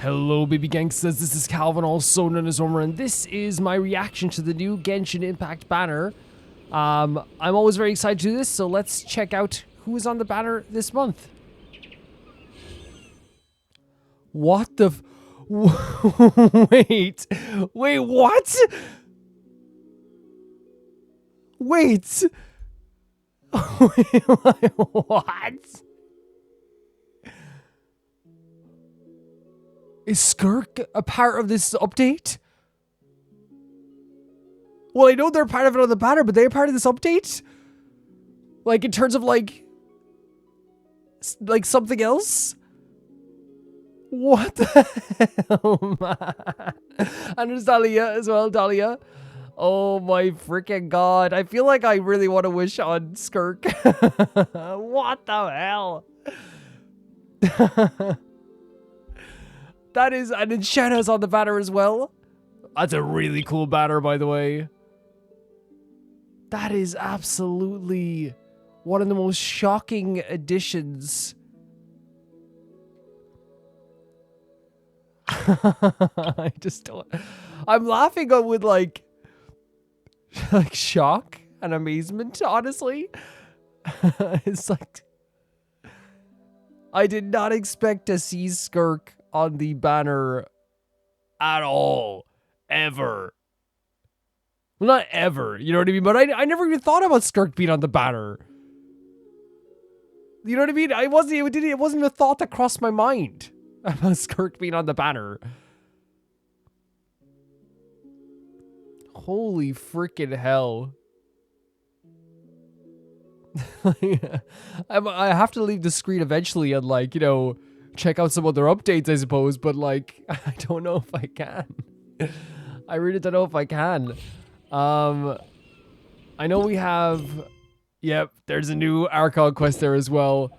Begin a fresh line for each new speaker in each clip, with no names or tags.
Hello baby gangsters, this is Calvin, also known as Homer, and this is my reaction to the new Genshin Impact banner. I'm always very excited to do this, so let's check out who is on the banner this month. What the wait, what? Wait. What? Is Skirk a part of this update? Well, I know they're part of it on the banner, but they're part of this update? Like, in terms of, like something else? What the hell, man? And there's Dalia as well, Dalia. Oh my freaking god. I feel like I really want to wish on Skirk. What the hell? That is, and then Shenhe's on the banner as well. That's a really cool banner, by the way. That is absolutely one of the most shocking additions. I just don't. I'm laughing with like shock and amazement, honestly. It's like, I did not expect to see Skirk on the banner at all, ever. Well, not ever, you know what I mean? But I never even thought about Skirk being on the banner. You know what I mean? It wasn't even a thought that crossed my mind about Skirk being on the banner. Holy freaking hell. I have to leave the screen eventually and, like, you know, check out some other updates, I suppose, but like, I don't know if I can. I really don't know if I can. I know we have, yep, there's a new Archon quest there as well.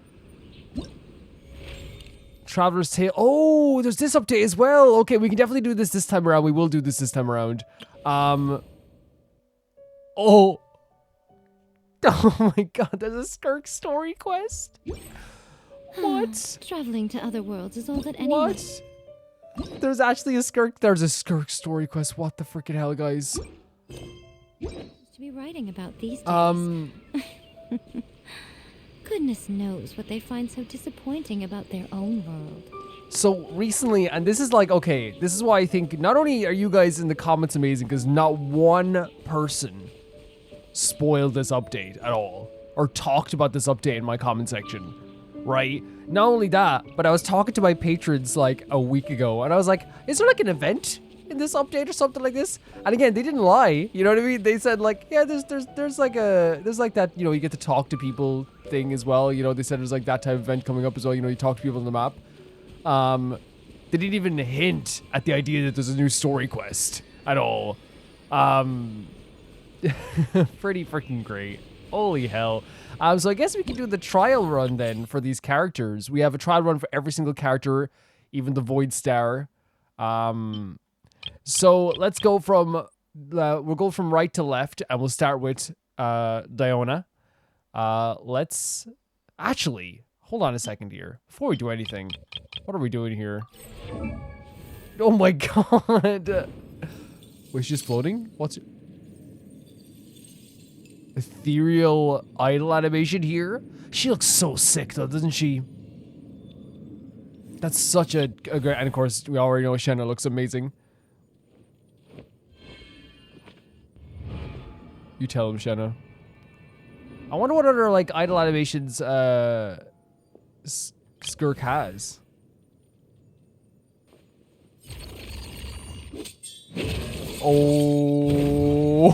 Traveler's Tale. Oh, there's this update as well. Okay, we can definitely do this time around. We will do this time around. Oh. Oh my god, there's a Skirk story quest. What?
Traveling to other worlds is all that anyone...
What? There's actually a Skirk. There's a Skirk story quest. What the freaking hell, guys?
To be writing about these days. Goodness knows what they find so disappointing about their own world.
So recently, and this is like, okay, this is why I think not only are you guys in the comments amazing, because not one person spoiled this update at all, or talked about this update in my comment section. Right? Not only that, but I was talking to my patrons like a week ago, and I was like, is there like an event in this update or something like this? And again, they didn't lie, you know what I mean? They said like, yeah, there's like that, you know, you get to talk to people thing as well, you know. They said there's like that type of event coming up as well, you know, you talk to people on the map. They didn't even hint at the idea that there's a new story quest at all. Pretty freaking great. Holy hell. So I guess we can do the trial run then for these characters. We have a trial run for every single character, even the Void Star. So let's go from, we'll go from right to left, and we'll start with Diona. Let's, actually, hold on a second here. Before we do anything, what are we doing here? Oh my god. Wait, she's floating? What's it? Ethereal idol animation here. She looks so sick though, doesn't she? That's such a great, and of course we already know Shenhe looks amazing. You tell him, Shenhe. I wonder what other like idol animations Skirk has. Oh.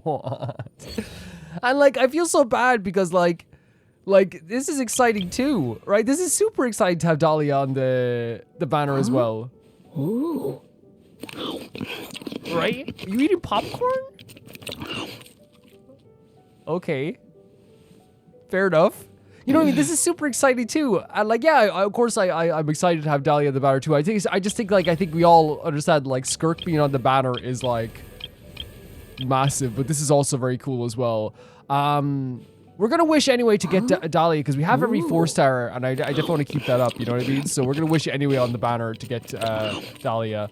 What? And like, I feel so bad because like this is exciting too, right? This is super exciting to have Dalia on the banner as well.
Ooh.
Right? You eating popcorn? Okay. Fair enough. You know what I mean? This is super exciting too. And like, yeah, of course I'm excited to have Dalia on the banner too. I just think we all understand like Skirk being on the banner is like massive, but this is also very cool as well. We're gonna wish anyway to get Dalia, because we have every 4-star, and I definitely want to keep that up, you know what I mean? So we're gonna wish anyway on the banner to get Dalia.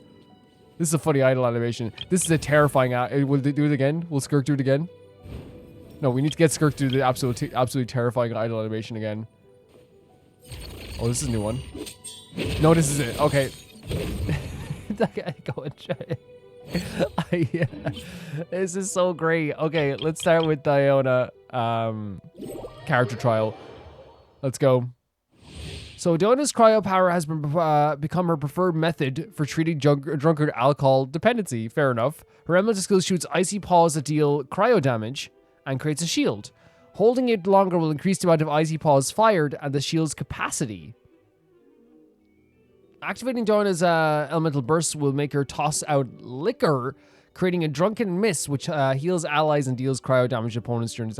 This is a funny idol animation. This is a terrifying... will they do it again? Will Skirk do it again? No, we need to get Skirk to do the absolutely terrifying idol animation again. Oh, this is a new one. No, this is it. Okay. Go and try it. This is so great. Okay, let's start with Diona. Character trial. Let's go. So Diona's cryo power has become her preferred method for treating drunkard alcohol dependency. Fair enough. Her elemental skill shoots icy paws that deal cryo damage and creates a shield. Holding it longer will increase the amount of icy paws fired and the shield's capacity. Activating Diona's elemental burst will make her toss out liquor, creating a drunken mist, which heals allies and deals cryo damage to opponents during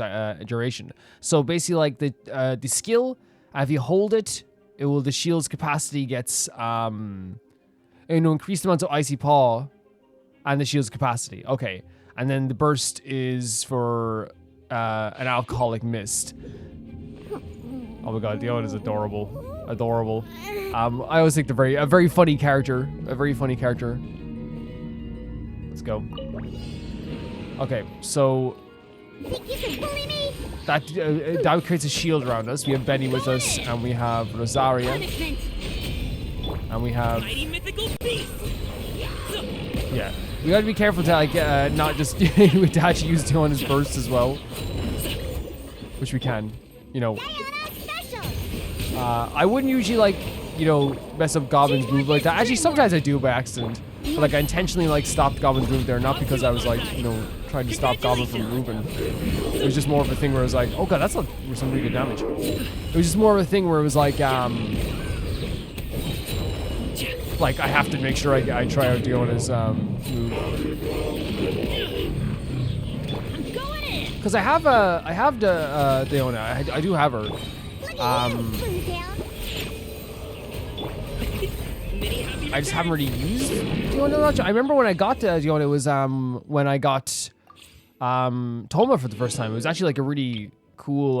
duration. So basically, like the skill, if you hold it, the shield's capacity gets increase the amount of icy paw, and the shield's capacity. Okay, and then the burst is for an alcoholic mist. Oh my god, Diona is adorable. I always think they're a very funny character. Let's go. Okay, so that creates a shield around us. We have Benny with us, and we have Rosaria, and we have yeah. We gotta be careful to like not just to actually use Diona's burst as well, which we can, you know. I wouldn't usually like, you know, mess up Goblin's move like that. Actually, sometimes I do by accident. But like I intentionally like stopped Goblin's move there, not because I was like, you know, trying to stop Goblin from moving. It was just more of a thing where I was like, oh god, that's some really good damage. It was just more of a thing where it was like I have to make sure I try out Diona's move. Because I have Diona. I do have her. I just haven't really used Diona much. I remember when I got Diona, it was when I got Toma for the first time. It was actually like a really cool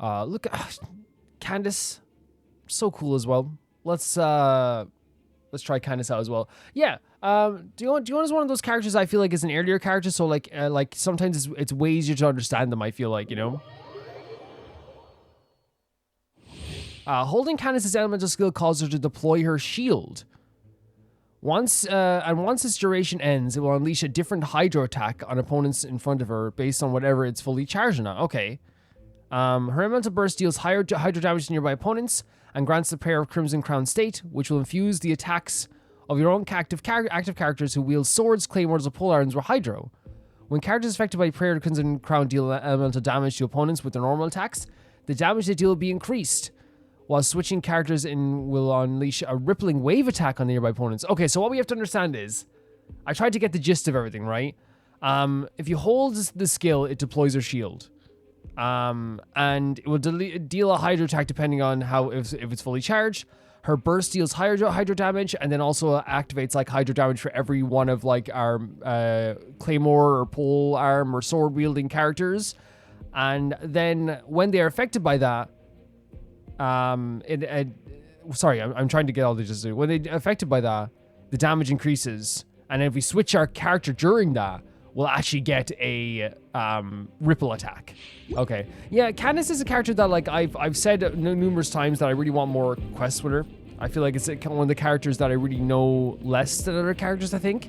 look at Candace, so cool as well. Let's try Candace out as well. Yeah, Diona's one of those characters I feel like is an earlier character, so like sometimes it's way easier to understand them. I feel like, you know. Holding Candace's elemental skill causes her to deploy her shield. Once its duration ends, it will unleash a different hydro attack on opponents in front of her based on whatever it's fully charged on. Okay. Her elemental burst deals hydro damage to nearby opponents and grants the prayer of Crimson Crown State, which will infuse the attacks of your own active characters who wield swords, claymores, or polearms with hydro. When characters affected by prayer of Crimson Crown deal elemental damage to opponents with their normal attacks, the damage they deal will be increased, while switching characters in will unleash a rippling wave attack on nearby opponents. Okay, so what we have to understand is, I tried to get the gist of everything, right? If you hold the skill, it deploys her shield. And it will deal a hydro attack depending on if it's fully charged. Her burst deals hydro damage, and then also activates like hydro damage for every one of like our claymore or pole arm or sword wielding characters. And then when they are affected by that, sorry, I'm trying to get all the just when they're affected by that, the damage increases, and if we switch our character during that, we'll actually get a ripple attack. Okay, yeah, Candace is a character that like I've said numerous times that I really want more quests with her. I feel like it's one of the characters that I really know less than other characters, I think.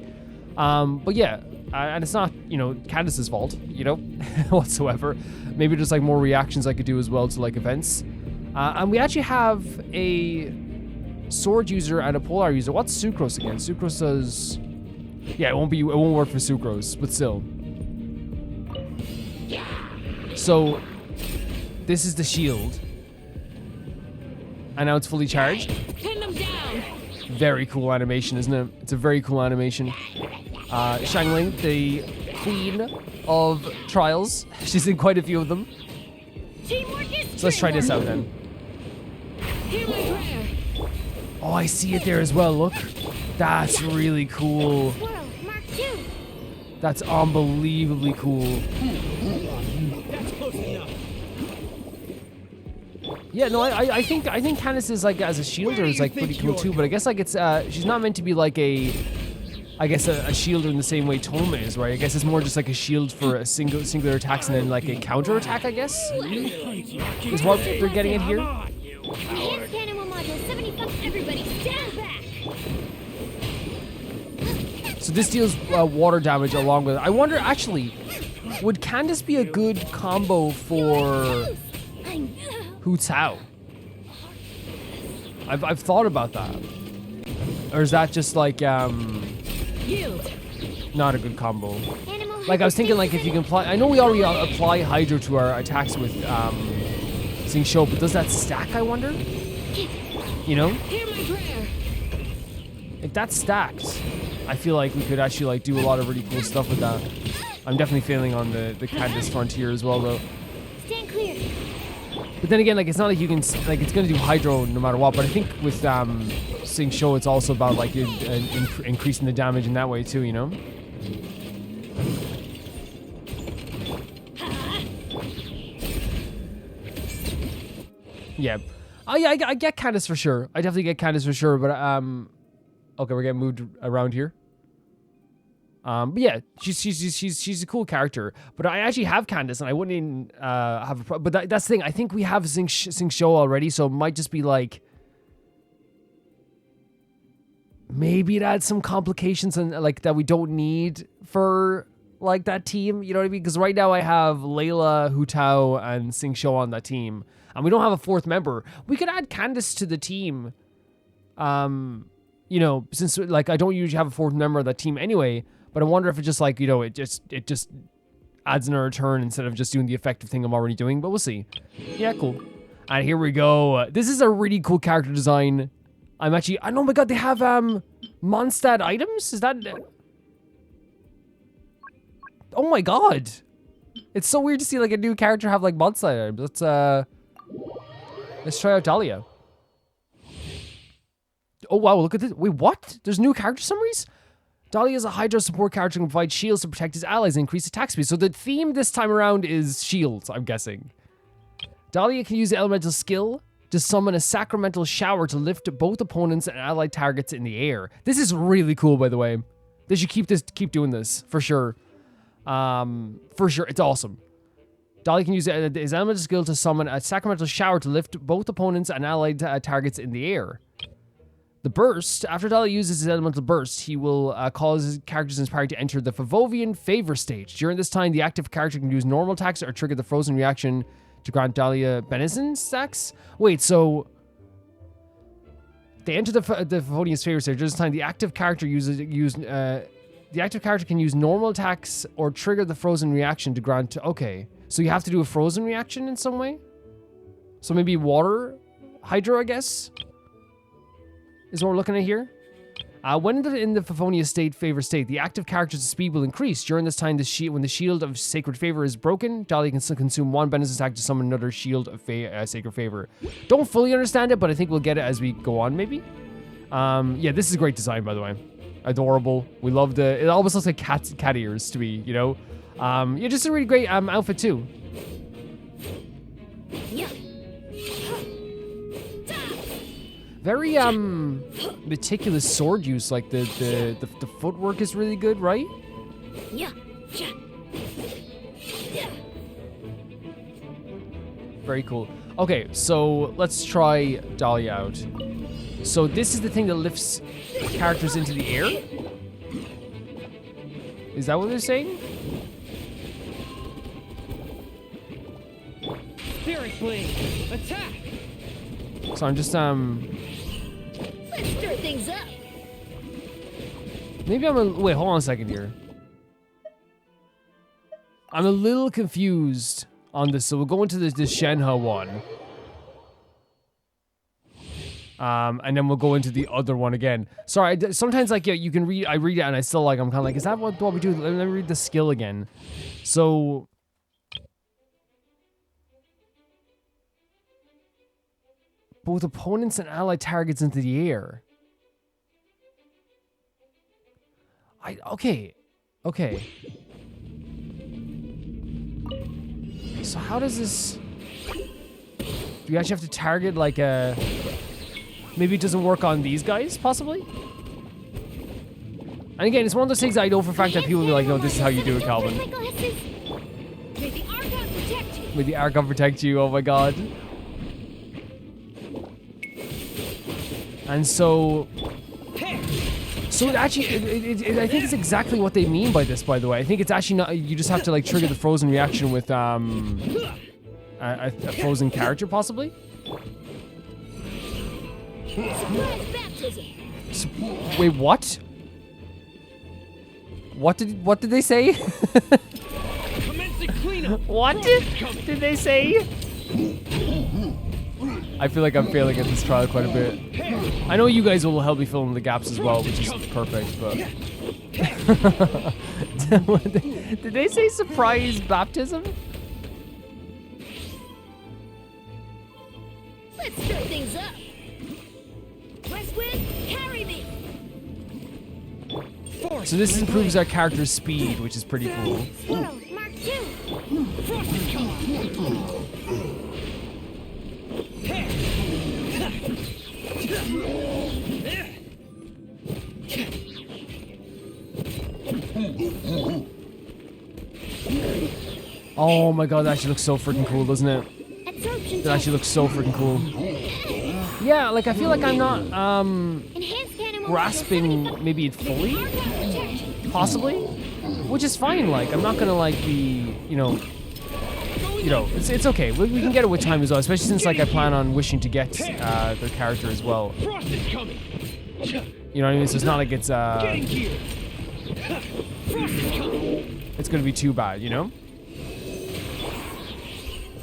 But yeah, and it's not, you know, Candace's fault, you know, whatsoever. Maybe just like more reactions I could do as well to like events. And we actually have a sword user and a polar user. What's Sucrose again? Sucrose does... Yeah, it won't work for Sucrose, but still. So, this is the shield. And now it's fully charged.
Pin them down.
Very cool animation, isn't it? It's a very cool animation. Xiangling, the queen of trials. She's in quite a few of them. So let's try this out then. Oh, I see it there as well, look. That's really cool. That's unbelievably cool. Yeah, no, I think Candace is like as a shielder is like pretty cool too, but I guess like it's she's not meant to be like a shielder in the same way Toma is, right? I guess it's more just like a shield for a singular attacks and then like a counter attack, I guess. Is what we're getting at here.
Enhanced animal module 75. Everybody stand back.
So this deals water damage along with. I wonder actually, would Candace be a good combo for Hu Tao? I've thought about that. Or is that just like not a good combo? Like I was thinking like if you can apply, I know we already apply Hydro to our attacks with Sing Show, but does that stack, I wonder? You know? If that stacks, I feel like we could actually like do a lot of really cool stuff with that. I'm definitely failing on the Candace frontier as well though.
Stand clear.
But then again, like it's not like you can like it's gonna do Hydro no matter what. But I think with Sing Show, it's also about like increasing the damage in that way too. You know. Yeah. Oh yeah, I get Candace for sure. I definitely get Candace for sure. But okay, we're getting moved around here. But yeah, she's a cool character. But I actually have Candace, and I wouldn't even have a problem. But that's the thing. I think we have Sing Show already, so it might just be like maybe it adds some complications and like that we don't need for like that team. You know what I mean? Because right now I have Layla, Hu Tao, and Sing Show on that team, and we don't have a fourth member. We could add Candace to the team. You know, since like I don't usually have a fourth member of that team anyway. But I wonder if it just like, you know, it just adds another turn instead of just doing the effective thing I'm already doing. But we'll see. Yeah, cool. And here we go. This is a really cool character design. I'm actually, oh my god, they have Mondstadt items? Is that? Oh my god. It's so weird to see like a new character have like Mondstadt items. Let's try out Dalia. Oh wow, look at this. Wait, what? There's new character summaries? Dalia is a Hydro support character who can provide shields to protect his allies and increase attack speed. So the theme this time around is shields, I'm guessing. Dalia can use the elemental skill to summon a sacramental shower to lift both opponents and allied targets in the air. This is really cool, by the way. They should keep doing this, for sure. For sure, it's awesome. Dalia can use his elemental skill to summon a sacramental shower to lift both opponents and allied targets in the air. The burst, after Dalia uses his elemental burst, he will cause his characters in his party to enter the Favovian favor stage. During this time, the active character can use normal attacks or trigger the frozen reaction to grant Dalia benison stacks. Wait, so they enter the Favonian's favor stage. During this time, the active character can use normal attacks or trigger the frozen reaction to grant. Okay, so you have to do a frozen reaction in some way. So maybe water Hydro, I guess. Is what we're looking at here. When in the Favonia favor state, the active character's speed will increase. During this time, when the shield of sacred favor is broken, Dalia can still consume one benison attack to summon another shield of sacred favor. Don't fully understand it, but I think we'll get it as we go on, maybe. Yeah, this is a great design, by the way. Adorable. We love it almost looks like cat ears to me, you know. Yeah, just a really great outfit too.
Yeah.
Very meticulous sword use. Like the footwork is really good, right?
Yeah.
Very cool. Okay, so let's try Dalia out. So this is the thing that lifts characters into the air? Is that what they're saying?
Spirit Blade, attack!
So I'm just
Let's stir things up.
maybe wait, hold on a second here. I'm a little confused on this, so we'll go into the Shenhe one. And then we'll go into the other one again. Sorry, sometimes like, yeah, you can read, I read it and I still like, I'm kind of like, is that what we do? Let me read the skill again. So, both opponents and allied targets into the air. Okay. So how does this... Do you actually have to target like a... Maybe it doesn't work on these guys, possibly? And again, it's one of those things I know for a fact that people will be like, no, this is how you do it, Calvin.
May the Archon protect you.
May the Archon protect you, oh my god. And so... So it actually, I think it's exactly what they mean by this, by the way. I think it's actually not, you just have to like trigger the frozen reaction with a frozen character, possibly?
Surprise baptism.
Wait, what? What did they say?
Commencing cleanup.
What did they say? I feel like I'm failing at this trial quite a bit. I know you guys will help me fill in the gaps as well, which is perfect, but... Did they say surprise baptism?
Let's stir things up. West Wind, carry me.
So this improves our character's speed, which is pretty cool.
Swirl, Mark 2.
Frost is coming.
Oh my god, that actually looks so freaking cool, doesn't it?
Absorption
That actually looks so freaking cool. Yeah, like I feel like I'm not
Enhanced animal
grasping maybe it fully,
Archon protect.
possibly, which is fine. Like I'm not gonna like be, you know, it's okay. We can get it with time as well, especially since like I plan on wishing to get their character as well.
Frost is coming.
You know what I mean? So it's not like it's
Getting here. Frost is coming.
it's gonna be too bad, you know?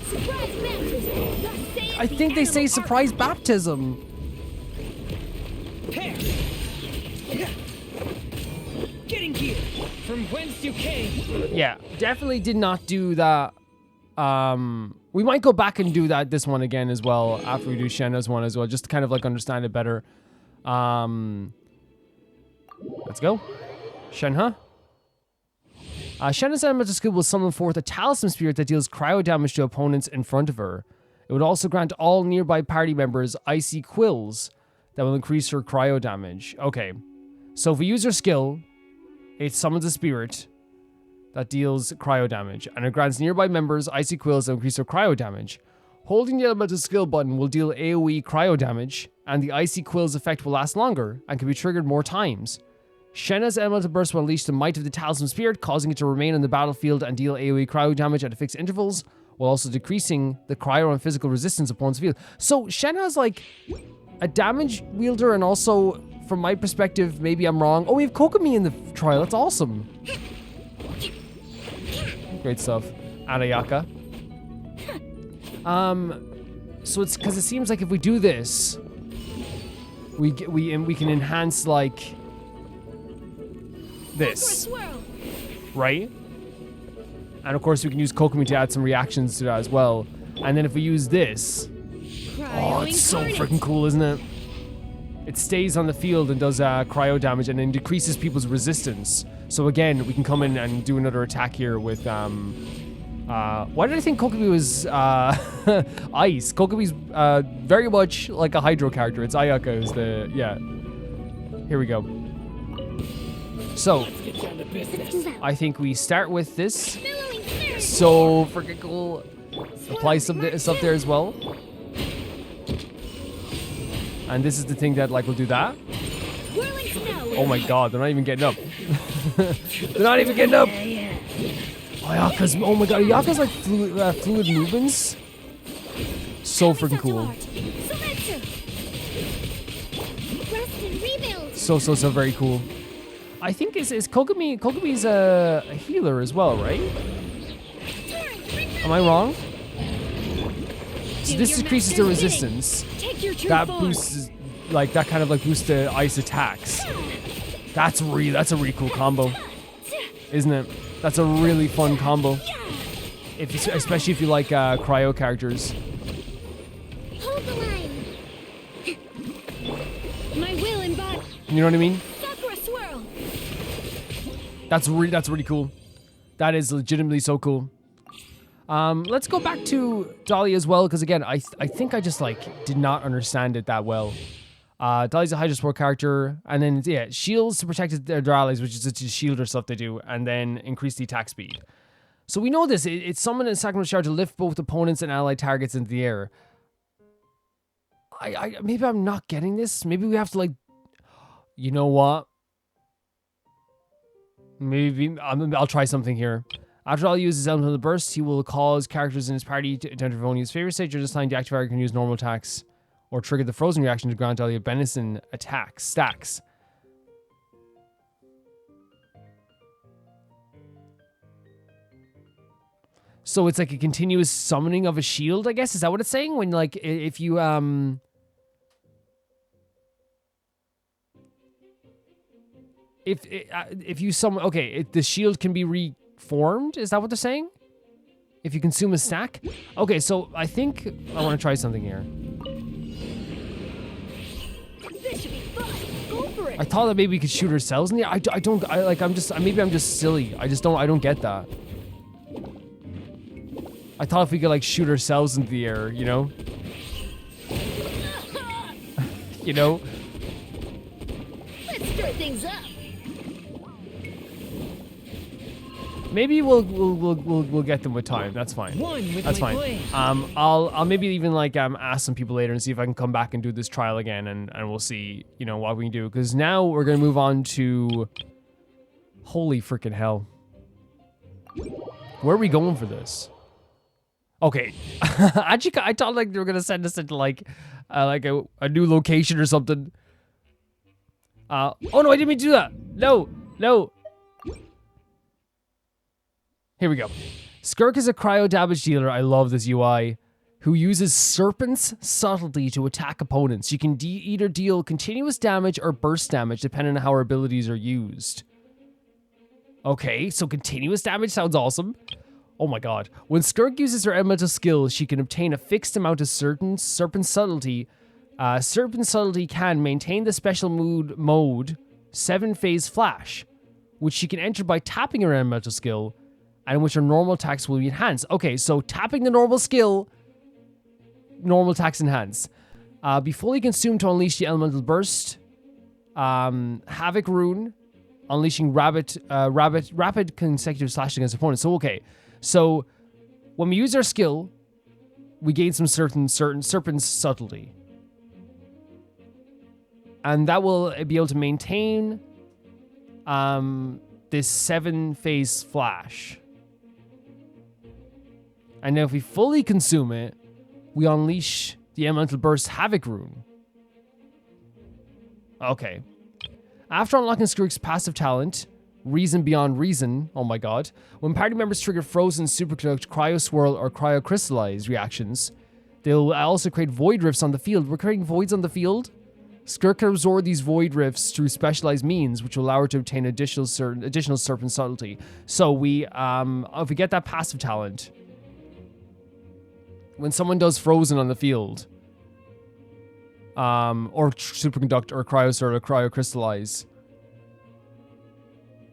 Surprise baptism. Thus saith
I
the
think they say
animal
surprise baptism.
Getting here. From whence you came.
Yeah, definitely did not do that. We might go back and do this one again as well after we do Shenhe's one as well, just to kind of like understand it better. Let's go. Shenhe. Shenhe's elemental skill will summon forth a talisman spirit that deals cryo damage to opponents in front of her. It would also grant all nearby party members icy quills that will increase her cryo damage. Okay, so if we use her skill, it summons a spirit that deals cryo damage, and it grants nearby members icy quills that increase their cryo damage. Holding the elemental skill button will deal AoE cryo damage, and the icy quills effect will last longer and can be triggered more times. Shenhe's elemental burst will unleash the might of the talisman spirit, causing it to remain on the battlefield and deal AoE cryo damage at fixed intervals, while also decreasing the cryo and physical resistance opponents feel. So Shenhe's like a damage wielder, and also, from my perspective, maybe I'm wrong. Oh, we have Kokomi in the trial. That's awesome. Great stuff. Arayaka. So it's because it seems like if we do this, we can enhance like this,
swirl.
right? And of course we can use Kokomi to add some reactions to that as well. And then if we use this, oh, it's so freaking cool, isn't it? It stays on the field and does cryo damage and then decreases people's resistance. So again, we can come in and do another attack here with why did I think Kokomi was ice? Kokomi's very much like a hydro character. It's Ayaka who's the, yeah. Here we go. So, I think we start with this. So freaking cool. Apply some stuff there as well. And this is the thing that like will do that. Oh my god, they're not even getting up. They're not even getting up. Ayaka's, oh my god, Ayaka's like fluid movements. So freaking cool. So very cool. I think is Kokomi's a healer as well, right? Am I wrong? So this decreases the resistance. That boosts, like that kind of like boosts the ice attacks. That's a really cool combo, isn't it? That's a really fun combo. Especially if you like cryo characters.
Hold the line. My will embody.
You know what I mean?
Sakura swirl.
That's really cool. That is legitimately so cool. Let's go back to Dalia as well, because again, I think I just like did not understand it that well. Dalia's a Hydra support character, and then yeah, shields to protect their allies, which is just shield or stuff they do, and then increase the attack speed. So we know this. It's summoned and sacrament charge to lift both opponents and allied targets into the air. I maybe I'm not getting this. Maybe we have to like, you know what? Maybe I'll try something here. After all uses Elemental Burst, he will cause characters in his party to enter only his favorite stage. During this time, the active character can use normal attacks or trigger the frozen reaction to grant Dalia Benison attacks stacks. So it's like a continuous summoning of a shield, I guess. Is that what it's saying? When like if you if you summon, okay, the shield can be reformed. Is that what they're saying? If you consume a stack? Okay, so I think I want to try something here.
This should be fun. Go for it.
I thought that maybe we could shoot ourselves in the air. Maybe I'm just silly. I don't get that. I thought if we could like shoot ourselves into the air, you know? You know?
Let's stir things up.
Maybe we'll get them with time. That's fine. That's fine.
Blade.
I'll maybe even like ask some people later and see if I can come back and do this trial again, and we'll see, you know, what we can do. Because now we're gonna move on to holy freaking hell. Where are we going for this? Okay, actually, I thought like they were gonna send us into like a new location or something. Oh no, I didn't mean to do that. No. Here we go. Skirk is a cryo damage dealer. I love this UI. Who uses Serpent's Subtlety to attack opponents. You can either deal continuous damage or burst damage depending on how her abilities are used. Okay, so continuous damage sounds awesome. Oh my god. When Skirk uses her elemental skill, she can obtain a fixed amount of certain Serpent Subtlety. Serpent Subtlety can maintain the special mode 7-phase flash, which she can enter by tapping her elemental skill, and in which her normal attacks will be enhanced. Okay, so tapping the normal skill, normal attacks enhance. Be fully consumed to unleash the elemental burst. Havoc rune, unleashing rapid consecutive slash against opponents. So okay, so when we use our skill, we gain some certain Serpent Subtlety, and that will be able to maintain this 7-phase flash. And now if we fully consume it, we unleash the Elemental Burst Havoc rune. Okay. After unlocking Skirk's passive talent, Reason Beyond Reason, oh my god, when party members trigger Frozen, Superconduct, Cryo Swirl, or Cryo Crystallize reactions, they'll also create Void Rifts on the field. We're creating voids on the field? Skirk can absorb these Void Rifts through specialized means, which will allow her to obtain additional Serpent Subtlety. So we, if we get that passive talent, when someone does Frozen on the field, or Superconduct, or Cryoswirl, or Cryocrystallize,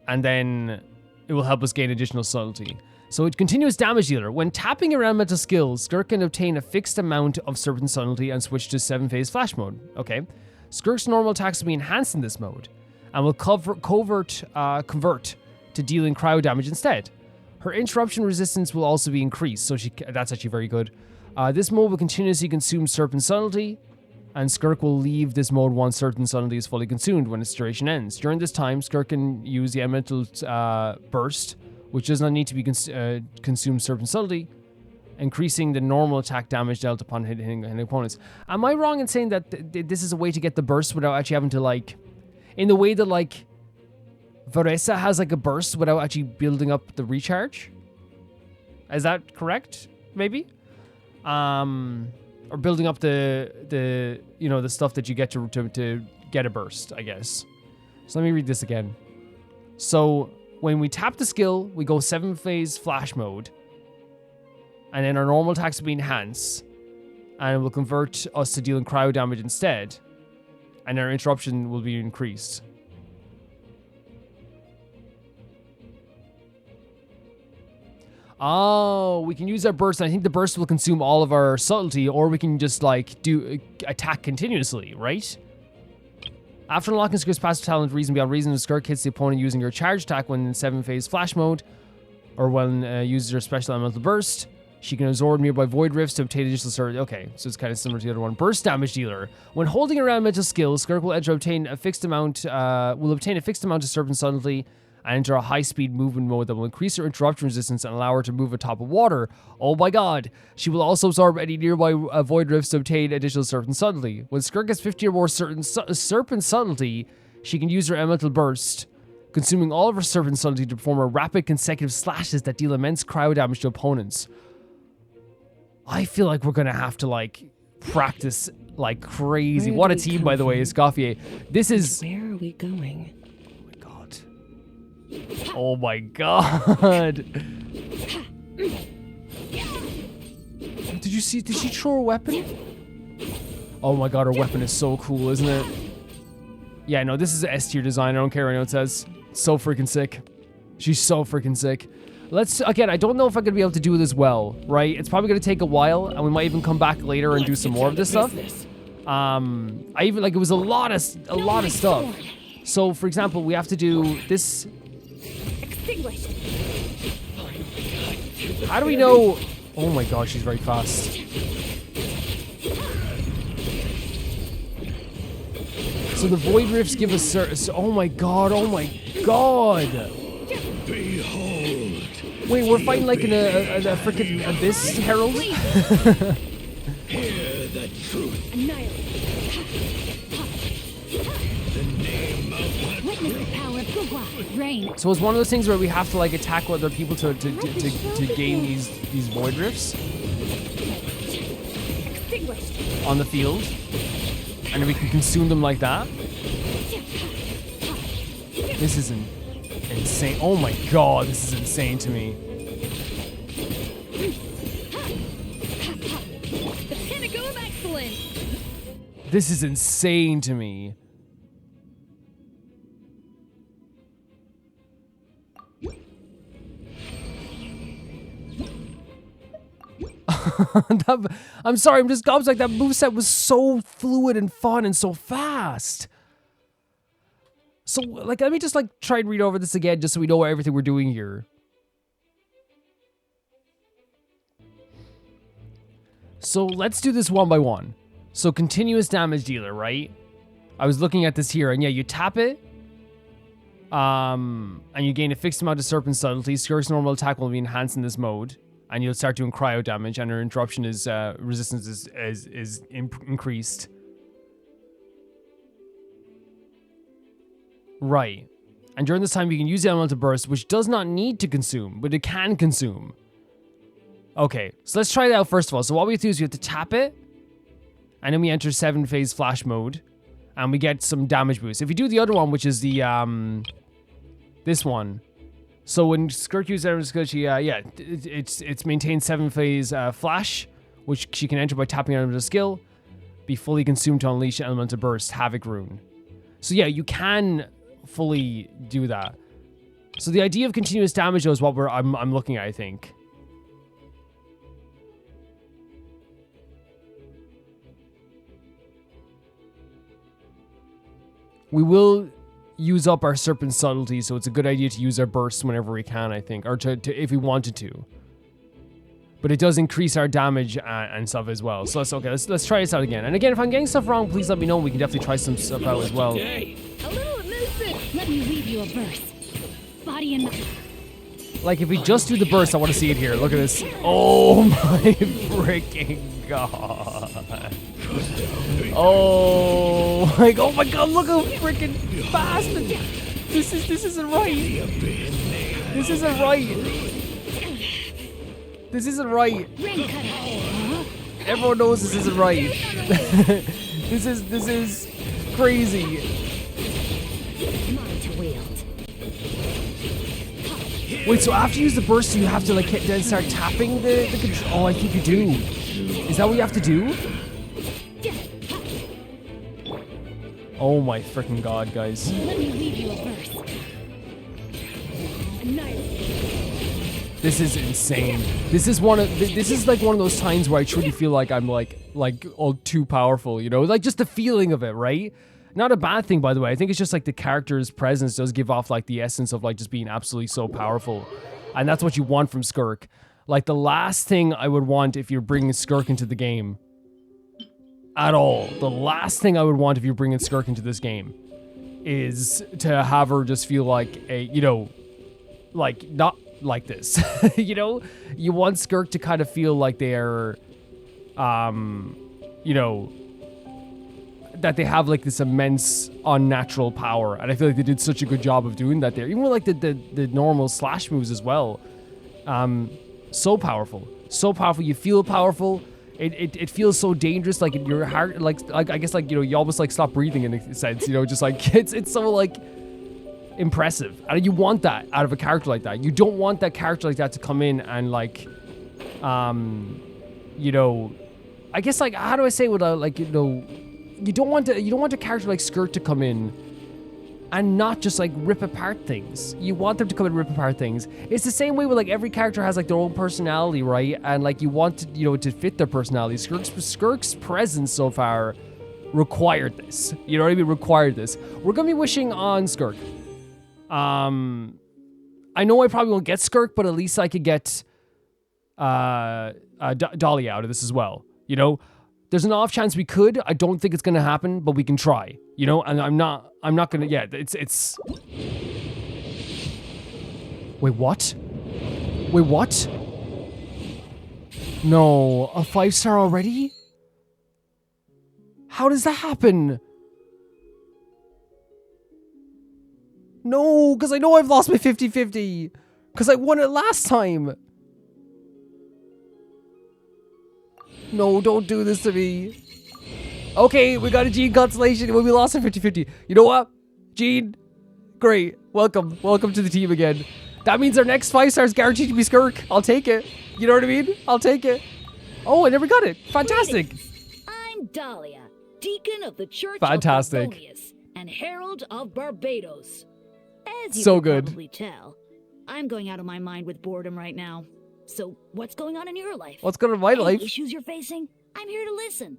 and then it will help us gain additional subtlety. So it continuous damage dealer. When tapping your elemental skills, Skirk can obtain a fixed amount of Serpent Subtlety and switch to 7-phase flash mode. Okay. Skirk's normal attacks will be enhanced in this mode, and will convert to dealing cryo damage instead. Her interruption resistance will also be increased, so that's actually very good. This mode will continuously consume Serpent Subtlety, and Skirk will leave this mode once Serpent Subtlety is fully consumed when its duration ends. During this time, Skirk can use the Elemental Burst, which does not need to be consume Serpent Subtlety, increasing the normal attack damage dealt upon hitting opponents. Am I wrong in saying that this is a way to get the burst without actually having to, like, in the way that, like, Varesa has, like, a burst without actually building up the recharge? Is that correct? Maybe? Or building up the you know, the stuff that you get to get a burst, I guess. So let me read this again. So when we tap the skill, we go 7-phase flash mode, and then our normal attacks will be enhanced, and it will convert us to dealing cryo damage instead, and our interruption will be increased. Oh, we can use our burst. I think the burst will consume all of our subtlety, or we can just like do attack continuously, right? After unlocking Skirk's passive talent, Reason Beyond Reason, Skirk hits the opponent using your charge attack when in 7-phase flash mode, or when uses her special elemental burst. She can absorb nearby void rifts to obtain additional surge. Okay, so it's kind of similar to the other one. Burst damage dealer. When holding around mental skill, Skirk will obtain a fixed amount of serpent subtlety and enter a high-speed movement mode that will increase her interruption resistance and allow her to move atop of water. Oh my god. She will also absorb any nearby void rifts to obtain additional serpent subtlety. When Skirk gets 50 or more serpent subtlety, she can use her elemental burst, consuming all of her serpent subtlety to perform a rapid consecutive slashes that deal immense cryo damage to opponents. I feel like we're gonna have to like practice like crazy. What a team, by the way, is Gauthier. This is...
Where are we going?
Oh my god. Did you see? Did she throw a weapon? Oh my god, her weapon is so cool, isn't it? Yeah, no, this is an S tier design. I don't care what anyone says. So freaking sick. She's so freaking sick. Again, I don't know if I'm gonna be able to do this well, right? It's probably gonna take a while, and we might even come back later and do some more of this stuff. I even, like, it was a lot of stuff. So, for example, we have to do this. How do we know? Oh my god, she's very fast. So the void rifts give us oh my god, oh my god.
Behold.
Wait, we're fighting like in a freaking abyss herald?
Hear the truth.
Rain.
So it's one of those things where we have to like attack other people to gain these void rifts on the field, and then we can consume them like that. This is insane. Oh my god, this is insane to me.
The pinnacle of excellence.
This is insane to me. I'm sorry, I'm just gobsmacked. That moveset was so fluid and fun and so fast. So, like, let me just, like, try and read over this again just so we know everything we're doing here. So, let's do this one by one. So, continuous damage dealer, right? I was looking at this here, and yeah, you tap it. And you gain a fixed amount of serpent subtlety. Skirk's normal attack will be enhanced in this mode. And you'll start doing cryo damage, and her interruption is resistance is increased. Right. And during this time, you can use the elemental burst, which does not need to consume, but it can consume. Okay, so let's try that out first of all. So what we have to do is we have to tap it, and then we enter 7-phase flash mode, and we get some damage boost. If you do the other one, which is the this one. So when Skirk uses elemental skill, it's maintained 7-phase flash, which she can enter by tapping elemental skill, be fully consumed to unleash elemental burst, havoc rune. So yeah, you can fully do that. So the idea of continuous damage though is what I'm looking at, I think. We will use up our serpent subtlety, so it's a good idea to use our burst whenever we can, I think, or to if we wanted to. But it does increase our damage and stuff as well. So let's try this out again. And again, if I'm getting stuff wrong, please let me know. We can definitely try some stuff out as well.
A little elusive. Let me weave you a verse. Body and mind.
Like if we just do the burst, I want to see it here. Look at this. Oh my freaking god. Oh, like, oh my god, look how freaking fast. This isn't right. This isn't right. This isn't right. Everyone knows this isn't right. This is crazy. Wait, so after you use the burst, you have to like then start tapping the control? Oh, I think you do. Is that what you have to do? Oh my freaking god, guys.
Let me leave you a verse.
This is insane. This is like one of those times where I truly feel like I'm like all too powerful, you know? Like just the feeling of it, right? Not a bad thing, by the way. I think it's just like the character's presence does give off like the essence of like just being absolutely so powerful. And that's what you want from Skirk. Like the last thing I would want if you're bringing Skirk into the game at all. The last thing I would want if you're bringing Skirk into this game is to have her just feel like a, you know, like not like this. You know, you want Skirk to kind of feel like they're, you know, that they have like this immense unnatural power, and I feel like they did such a good job of doing that there. Even with like the normal slash moves as well. So powerful, so powerful. You feel powerful. It feels so dangerous. Like in your heart, like I guess like, you know, you almost like stop breathing in a sense. You know, just like it's so like impressive, and you want that out of a character like that. You don't want that character like that to come in and like, you know, I guess like how do I say without like, you know. You don't want a character like Skirk to come in and not just like rip apart things. You want them to come and rip apart things. It's the same way with like every character has like their own personality, right? And like you want to, you know, to fit their personality. Skirk's presence so far required this. You know what I mean? Required this. We're gonna be wishing on Skirk. I know I probably won't get Skirk, but at least I could get Dalia out of this as well. You know? There's an off chance we could. I don't think it's gonna happen, but we can try. You know, and I'm not gonna. Yeah, it's. Wait, what? Wait, what? No, a 5-star already? How does that happen? No, because I know I've lost my 50-50. Because I won it last time. No, don't do this to me. Okay, we got a Jean constellation when we lost our 50-50. You know what? Jean, great. Welcome. Welcome to the team again. That means our next 5-star is guaranteed to be Skirk. I'll take it. You know what I mean? I'll take it. Oh, I never got it. Fantastic.
Greetings. I'm Dalia, Deacon of the Church
Fantastic.
of Barbonius and Herald of Barbados. As you
So
can
good.
probably tell, I'm going out of my mind with boredom right now. So, what's going on in your life?
What's going on in my
Any
life?
issues you're facing? I'm here to listen.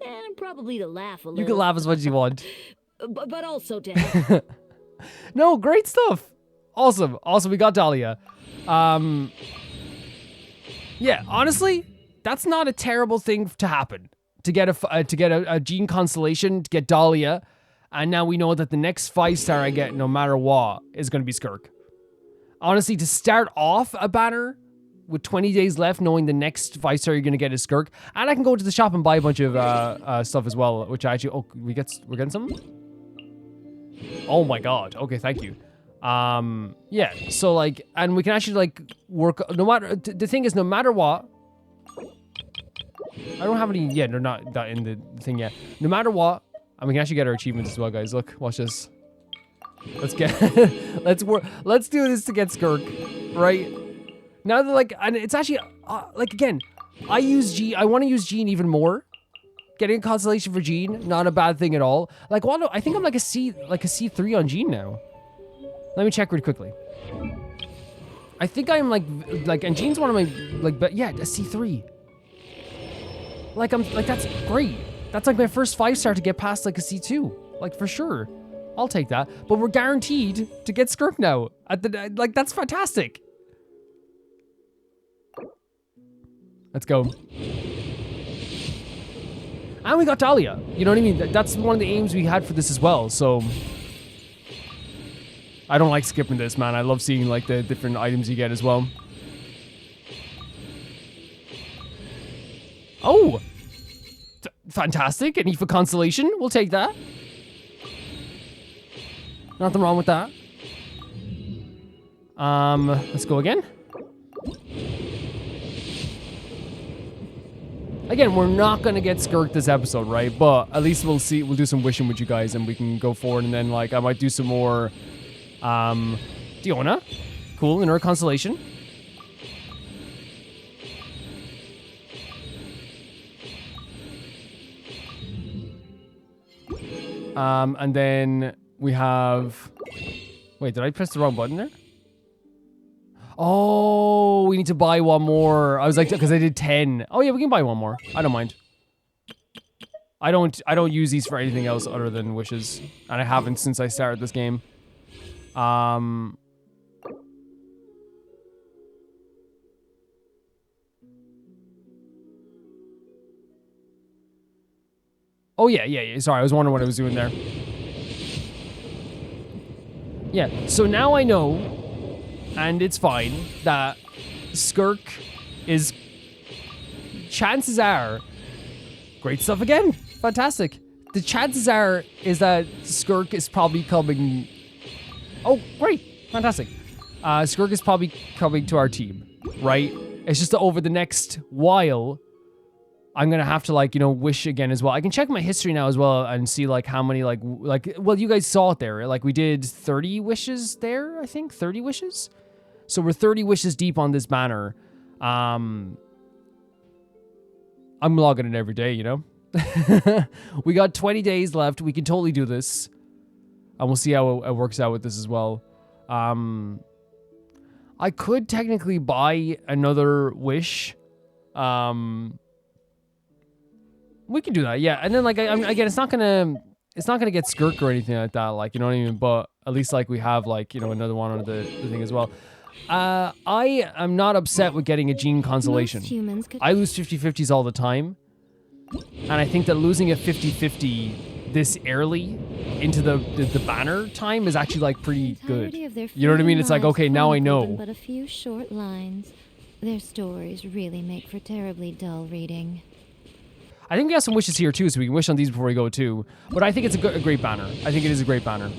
And probably to laugh a little.
You can laugh as much as you want.
But also to help.
No, great stuff. Awesome. Also, we got Dalia. Yeah, honestly, that's not a terrible thing to happen. To get a Jean constellation, to get Dalia, and now we know that the next 5-star I get, no matter what, is going to be Skirk. Honestly, to start off a banner with 20 days left, knowing the next 5-star you're going to get is Skirk, and I can go to the shop and buy a bunch of stuff as well, which I actually, we're getting some? Oh my god. Okay, thank you. Yeah, so like, and we can actually like work, no matter, the thing is, no matter what, I don't have any, yeah, they're not in the thing yet. No matter what, and we can actually get our achievements as well, guys. Look, watch this. Let's get, let's do this to get Skirk, right? Now that like, and it's actually, like again, I want to use Jean even more. Getting a constellation for Jean, not a bad thing at all. Like, well, no, I think I'm like a C3 on Jean now. Let me check really quickly. I think I'm like, and Jean's one of my, like, but yeah, a C3. Like, that's great. That's like my first 5-star to get past like a C2. Like, for sure. I'll take that. But we're guaranteed to get Skirk now. Like, that's fantastic. Let's go. And we got Dalia. You know what I mean? That's one of the aims we had for this as well, so... I don't like skipping this, man. I love seeing, like, the different items you get as well. Oh! Fantastic. An Aoife constellation. We'll take that. Nothing wrong with that. Let's go again. Again, we're not gonna get Skirk this episode, right? But at least we'll see. We'll do some wishing with you guys, and we can go forward. And then, like, I might do some more, Diona, cool, in her constellation. And then we have. Wait, did I press the wrong button there? Oh, we need to buy one more. I was like, because I did 10. Oh yeah, we can buy one more. I don't mind. I don't use these for anything else other than wishes, and I haven't since I started this game. Oh yeah. Sorry, I was wondering what I was doing there. Yeah, so now I know, and it's fine, that Skirk is, chances are, great stuff again, fantastic. The chances are is that Skirk is probably coming, oh great, fantastic. Skirk is probably coming to our team, right? It's just that over the next while, I'm gonna have to, like, you know, wish again as well. I can check my history now as well and see like how many well, you guys saw it there. Like we did 30 wishes there, I think 30 wishes. So we're 30 wishes deep on this banner. I'm logging in every day, you know. We got 20 days left. We can totally do this, and we'll see how it works out with this as well. I could technically buy another wish. We can do that, yeah. And then, like, again, it's not gonna get Skirk or anything like that, like, you know what I mean? But at least, like, we have, like, you know, another one on the thing as well. I am not upset with getting a gene consolation. I lose 50-50s all the time, and I think that losing a 50-50 this early into the banner time is actually, like, pretty good. You know what I mean? It's like, okay, now I know.
But a few short lines. Their stories really make for terribly dull reading.
I think we have some wishes here too, so we can wish on these before we go too. But I think it's a great banner. I think it is a great banner.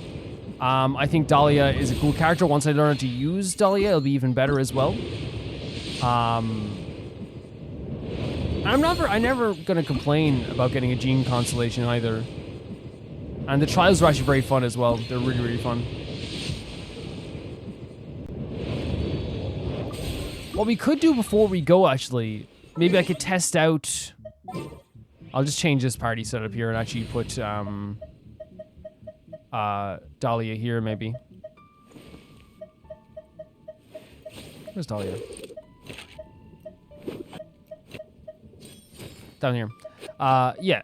I think Dalia is a cool character. Once I learn how to use Dalia, it'll be even better as well. I'm never gonna complain about getting a gene constellation either. And the trials are actually very fun as well. They're really, really fun. What we could do before we go, actually, maybe I could test out. I'll just change this party setup here and actually put Dalia here, maybe. Where's Dalia? Down here. Yeah.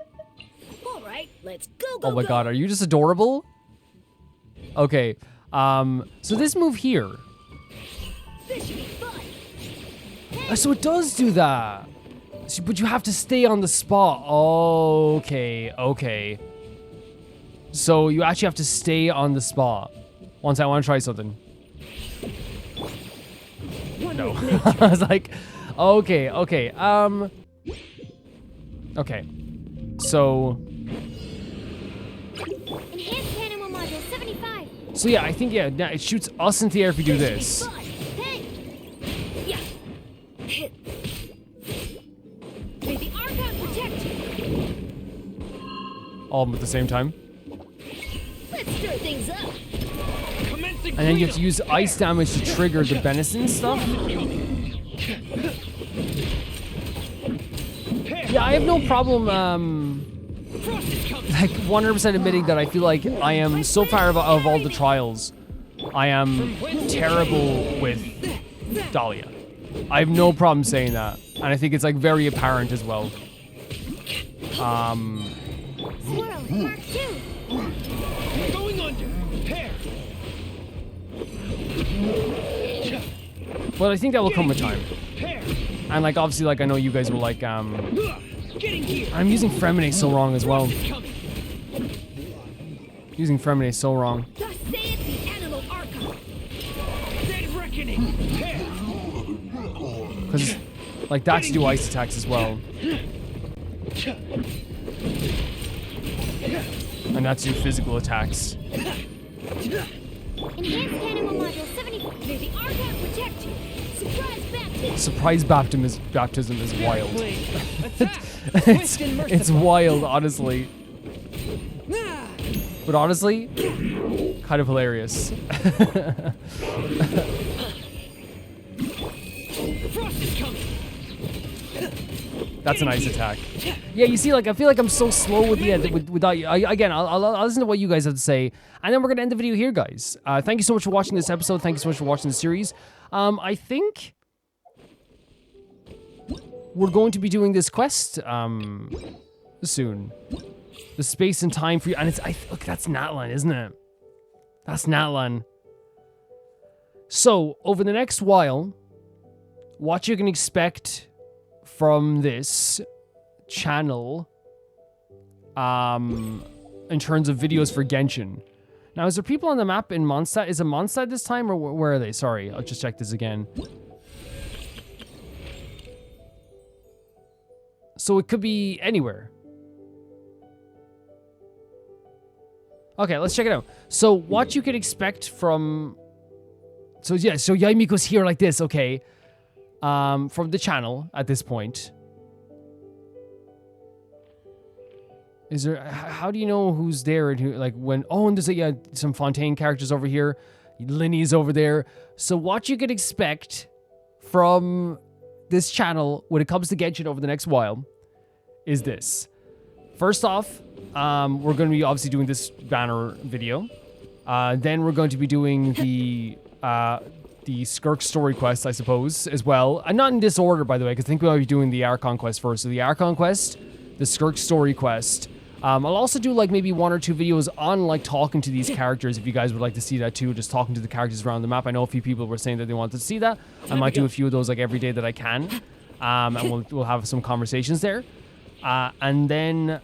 All right, let's go.
Oh my god, are you just adorable? Okay. So this move here.
This should be fun.
So it does do that. But you have to stay on the spot. Oh, okay. So you actually have to stay on the spot. Once I want to try something. No. I was like, okay. Okay. So.
Enhanced animal module 75.
So yeah, I think now it shoots us into the air if we do this. All at the same time.
Let's stir things up.
And then you have to use ice damage to trigger the venison stuff. Yeah, I have no problem, like 100% admitting that I feel like I am, so far of all the trials, I am terrible with Dalia. I have no problem saying that. And I think it's like very apparent as well.
Going under. Prepare.
But I think that will come with time.
Prepare.
And like obviously, like I know you guys will like
Getting here.
I'm using Fremine so wrong as well.
Frost is coming.
Using Fremine so wrong.
Thus saith the animal archon.
Dead reckoning. Prepare.
Because like that's do ice attacks as well. And that's do physical attacks.
Enhanced animal module 75.
May the archon protect you. Surprise baptism.
Surprise baptism is wild.
Attack.
It's wild, honestly. But honestly, kind of hilarious.
Frost is coming.
That's a nice attack. Yeah, you see, like, I feel like I'm so slow with without you. Again, I'll listen to what you guys have to say, and then we're gonna end the video here, guys. Thank you so much for watching this episode. Thank you so much for watching the series. I think we're going to be doing this quest soon. The space and time for you, and look, that's Natlan, isn't it? That's Natlan. So over the next while, what you can expect from this channel, in terms of videos for Genshin. Now, is there people on the map in Mondstadt? Is it Mondstadt this time, or where are they? Sorry, I'll just check this again. So it could be anywhere. Okay, let's check it out. So what you can expect from... So yeah, so Yaimiko's here like this, okay. From the channel at this point. Is there... How do you know who's there and who... Like when... Oh, and there's some Fontaine characters over here. Linny's over there. So what you can expect from this channel when it comes to Genshin over the next while is this. First off, we're going to be obviously doing this banner video. Then we're going to be doing the Skirk story quest, I suppose, as well. And not in this order, by the way, because I think we might be doing the Archon quest first. So the Archon quest, the Skirk story quest. I'll also do like maybe 1 or 2 videos on like talking to these characters if you guys would like to see that too, just talking to the characters around the map. I know a few people were saying that they wanted to see that. I might do a few of those like every day that I can. And we'll have some conversations there. And then,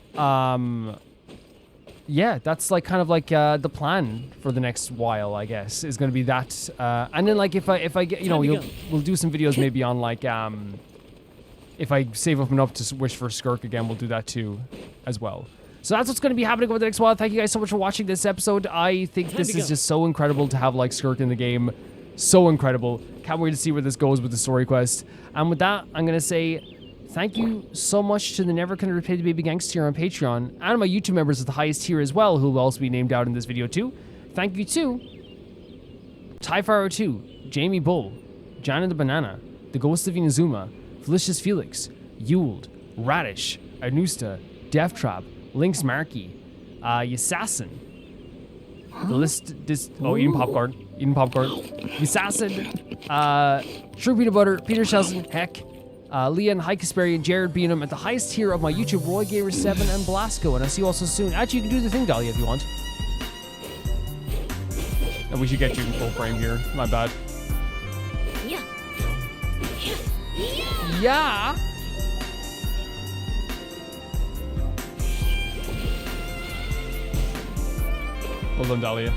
yeah, that's like kind of like the plan for the next while, I guess, is going to be that. And then like if I get, you know, we'll do some videos maybe on like, if I save up enough to wish for Skirk again, we'll do that too as well. So that's what's going to be happening over the next while. Thank you guys so much for watching this episode. I think this is just so incredible to have like Skirk in the game. So incredible. Can't wait to see where this goes with the story quest. And with that, I'm going to say thank you so much to the Never Can Repay the Baby Gangster here on Patreon, and my YouTube members at the highest tier as well, who will also be named out in this video too. Thank you to Tyfire 2, Jamie Bull, Jana the Banana, The Ghost of Inazuma, Felicious Felix, Yuled, Radish, Anusta, Death Trap, Lynx Markey, Yassassin. The list eating popcorn. Yassassin, True Peanut Butter, Peter Shelson, Heck, Leon, High Kasperian, Jared Beanham at the highest tier of my YouTube, Roy Gamer 7 and Blasco, and I'll see you all so soon. Actually, you can do the thing, Dalia, if you want. And we should get you in full frame here. My bad. Yeah. Well done, Dalia.